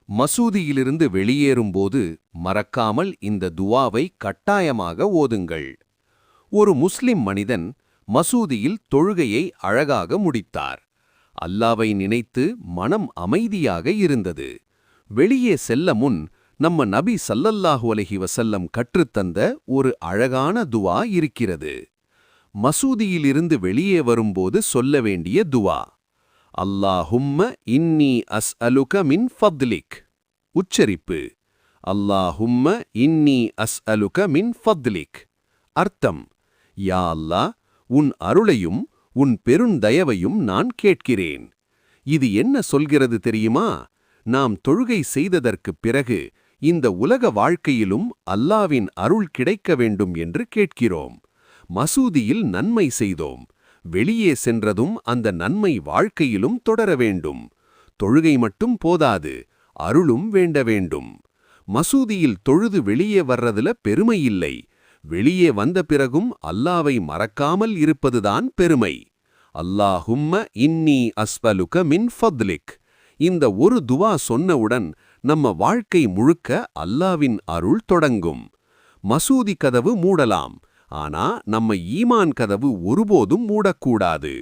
மசூதியிலிருந்து வெளியேறும்போது மறக்காமல் இந்த துவாவை கட்டாயமாக ஓதுங்கள். ஒரு முஸ்லிம் மனிதன் மசூதியில் தொழுகையை அழகாக முடித்தார். அல்லாவை நினைத்து மனம் அமைதியாக இருந்தது. வெளியே செல்ல முன் நம்ம நபி ஸல்லல்லாஹு அலைஹி வஸல்லம் கற்றுத்தந்த ஒரு அழகான துவா இருக்கிறது. மசூதியிலிருந்து வெளியே வரும்போது சொல்ல வேண்டிய துவா: அல்லாஹும்ம இன்னி அஸ்அலுக மின் ஃபத்லிக். உச்சரிப்பு: அல்லாஹும்ம இன்னி அஸ்அலுக மின் ஃபத்லிக். அர்த்தம்: யா அல்லாஹ், உன் அருளையும் உன் பெருந்தயவையும் நான் கேட்கிறேன். இது என்ன சொல்கிறது தெரியுமா? நாம் தொழுகை செய்ததற்குப் பிறகு இந்த உலக வாழ்க்கையிலும் அல்லாவின் அருள் கிடைக்க வேண்டும் என்று கேட்கிறோம். மசூதியில் நன்மை செய்தோம். வெளியே சென்றதும் அந்த நன்மை வாழ்க்கையிலும் தொடர வேண்டும். தொழுகை மட்டும் போதாது, அருளும் வேண்ட வேண்டும். மசூதியில் தொழுது வெளியே வர்றதுல பெருமை இல்லை. வெளியே வந்த பிறகும் அல்லாவை மறக்காமல் இருப்பதுதான் பெருமை. அல்லாஹும்ம இன்னி அஸ்அலுக மின் ஃபத்லிக். இந்த ஒரு துவா சொன்னவுடன் நம்ம வாழ்க்கை முழுக்க அல்லாவின் அருள் தொடங்கும். மசூதி கதவு மூடலாம், ஆனா நம்ம ஈமான் கதவு ஒருபோதும் மூடக்கூடாது.